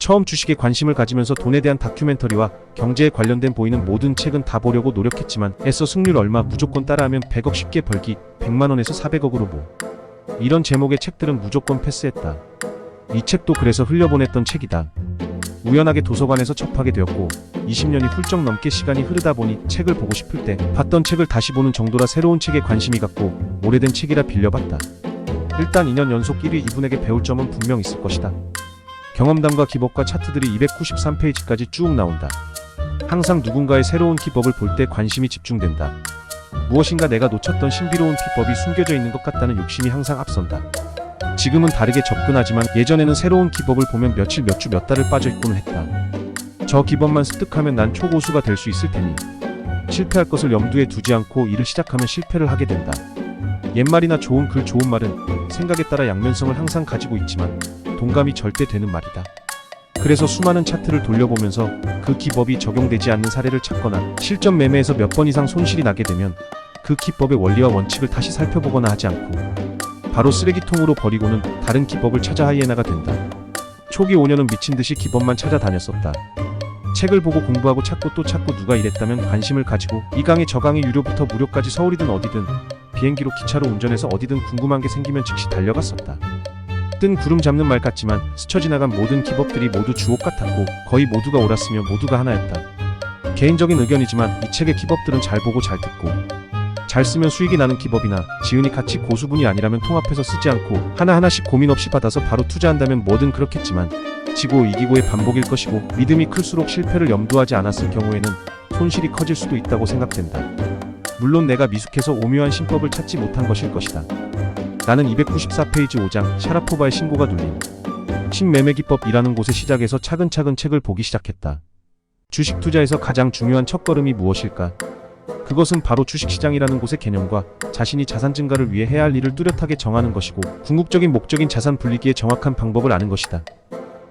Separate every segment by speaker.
Speaker 1: 처음 주식에 관심을 가지면서 돈에 대한 다큐멘터리와 경제에 관련된 보이는 모든 책은 다 보려고 노력했지만 애써 승률 얼마 무조건 따라하면 100억 쉽게 벌기 100만원에서 400억으로 뭐 이런 제목의 책들은 무조건 패스했다. 이 책도 그래서 흘려보냈던 책이다. 우연하게 도서관에서 접하게 되었고 20년이 훌쩍 넘게 시간이 흐르다 보니 책을 보고 싶을 때 봤던 책을 다시 보는 정도라 새로운 책에 관심이 갔고 오래된 책이라 빌려봤다. 일단 2년 연속 1위 이분에게 배울 점은 분명 있을 것이다. 경험담과 기법과 차트들이 293페이지까지 쭉 나온다. 항상 누군가의 새로운 기법을 볼 때 관심이 집중된다. 무엇인가 내가 놓쳤던 신비로운 비법이 숨겨져 있는 것 같다는 욕심이 항상 앞선다. 지금은 다르게 접근하지만 예전에는 새로운 기법을 보면 며칠 몇 주 몇 달을 빠져있곤 했다. 저 기법만 습득하면 난 초고수가 될 수 있을 테니 실패할 것을 염두에 두지 않고 일을 시작하면 실패를 하게 된다. 옛말이나 좋은 글 좋은 말은 생각에 따라 양면성을 항상 가지고 있지만 동감이 절대 되는 말이다. 그래서 수많은 차트를 돌려보면서 그 기법이 적용되지 않는 사례를 찾거나 실전 매매에서 몇 번 이상 손실이 나게 되면 그 기법의 원리와 원칙을 다시 살펴보거나 하지 않고 바로 쓰레기통으로 버리고는 다른 기법을 찾아 하이에나가 된다. 초기 5년은 미친듯이 기법만 찾아다녔었다. 책을 보고 공부하고 찾고 또 찾고 누가 이랬다면 관심을 가지고 이 강의 저 강의 유료부터 무료까지 서울이든 어디든 비행기로 기차로 운전해서 어디든 궁금한 게 생기면 즉시 달려갔었다. 뜬 구름 잡는 말 같지만 스쳐 지나간 모든 기법들이 모두 주옥 같았고 거의 모두가 옳았으며 모두가 하나였다. 개인적인 의견이지만 이 책의 기법들은 잘 보고 잘 듣고 잘 쓰면 수익이 나는 기법이나 지은이 같이 고수분이 아니라면 통합해서 쓰지 않고 하나하나씩 고민 없이 받아서 바로 투자한다면 뭐든 그렇겠지만 지고 이기고의 반복일 것이고 믿음이 클수록 실패를 염두하지 않았을 경우에는 손실이 커질 수도 있다고 생각된다. 물론 내가 미숙해서 오묘한 신법을 찾지 못한 것일 것이다. 나는 294페이지 5장 샤라포바의 신고가 눌린 신매매기법이라는 곳의 시작에서 차근차근 책을 보기 시작했다. 주식 투자에서 가장 중요한 첫걸음이 무엇일까? 그것은 바로 주식시장이라는 곳의 개념과 자신이 자산 증가를 위해 해야 할 일을 뚜렷하게 정하는 것이고 궁극적인 목적인 자산 분리기의 정확한 방법을 아는 것이다.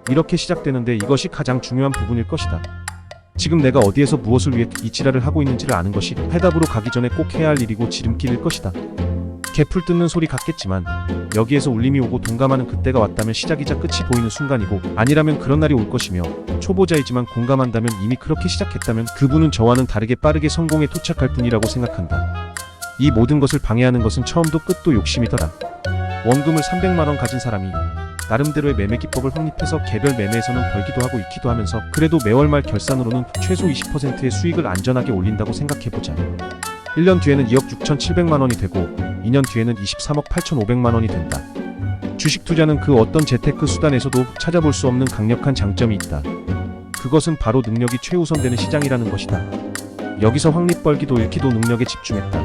Speaker 1: 이렇게 시작되는데 이것이 가장 중요한 부분일 것이다. 지금 내가 어디에서 무엇을 위해 이 지랄을 하고 있는지를 아는 것이 해답으로 가기 전에 꼭 해야 할 일이고 지름길일 것이다. 개풀 뜯는 소리 같겠지만 여기에서 울림이 오고 동감하는 그때가 왔다면 시작이자 끝이 보이는 순간이고 아니라면 그런 날이 올 것이며 초보자이지만 공감한다면 이미 그렇게 시작했다면 그분은 저와는 다르게 빠르게 성공에 도착할 뿐이라고 생각한다. 이 모든 것을 방해하는 것은 처음도 끝도 욕심이더라. 원금을 300만원 가진 사람이 나름대로의 매매 기법을 확립해서 개별 매매에서는 벌기도 하고 잃기도 하면서 그래도 매월 말 결산으로는 최소 20%의 수익을 안전하게 올린다고 생각해보자. 1년 뒤에는 2억 6,700만원이 되고 2년 뒤에는 23억 8,500만원이 된다. 주식 투자는 그 어떤 재테크 수단에서도 찾아볼 수 없는 강력한 장점이 있다. 그것은 바로 능력이 최우선되는 시장이라는 것이다. 여기서 확립 벌기도 잃기도 능력에 집중했다.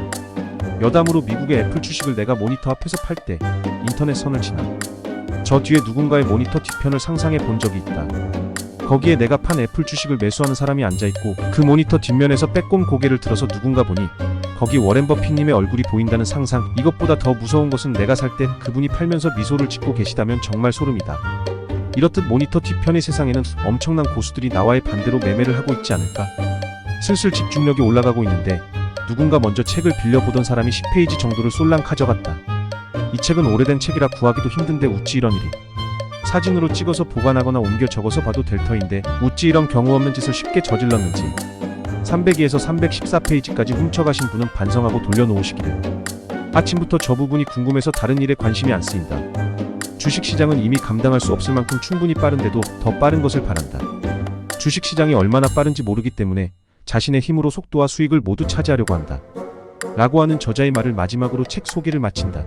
Speaker 1: 여담으로 미국의 애플 주식을 내가 모니터 앞에서 팔 때 인터넷 선을 지나 저 뒤에 누군가의 모니터 뒤편을 상상해 본 적이 있다. 거기에 내가 판 애플 주식을 매수하는 사람이 앉아있고 그 모니터 뒷면에서 빼꼼 고개를 들어서 누군가 보니 거기 워렌 버핏님의 얼굴이 보인다는 상상. 이것보다 더 무서운 것은 내가 살 때 그분이 팔면서 미소를 짓고 계시다면 정말 소름이다. 이렇듯 모니터 뒤편의 세상에는 엄청난 고수들이 나와의 반대로 매매를 하고 있지 않을까? 슬슬 집중력이 올라가고 있는데 누군가 먼저 책을 빌려보던 사람이 10페이지 정도를 쏠랑 가져갔다. 이 책은 오래된 책이라 구하기도 힘든데 어찌 이런 일이. 사진으로 찍어서 보관하거나 옮겨 적어서 봐도 될 터인데 어찌 이런 경우 없는 짓을 쉽게 저질렀는지 302에서 314페이지까지 훔쳐가신 분은 반성하고 돌려놓으시기를. 아침부터 저 부분이 궁금해서 다른 일에 관심이 안 쓰인다. 주식시장은 이미 감당할 수 없을 만큼 충분히 빠른데도 더 빠른 것을 바란다. 주식시장이 얼마나 빠른지 모르기 때문에 자신의 힘으로 속도와 수익을 모두 차지하려고 한다. 라고 하는 저자의 말을 마지막으로 책 소개를 마친다.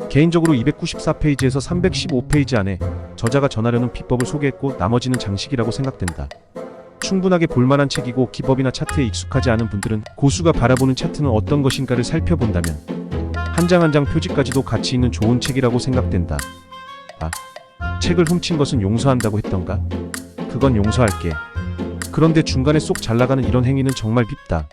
Speaker 1: 개인적으로 294페이지에서 315페이지 안에 저자가 전하려는 비법을 소개했고 나머지는 장식이라고 생각된다. 충분하게 볼만한 책이고 기법이나 차트에 익숙하지 않은 분들은 고수가 바라보는 차트는 어떤 것인가를 살펴본다면 한 장 한 장 표지까지도 가치 있는 좋은 책이라고 생각된다. 책을 훔친 것은 용서한다고 했던가? 그건 용서할게. 그런데 중간에 쏙 잘나가는 이런 행위는 정말 밉다.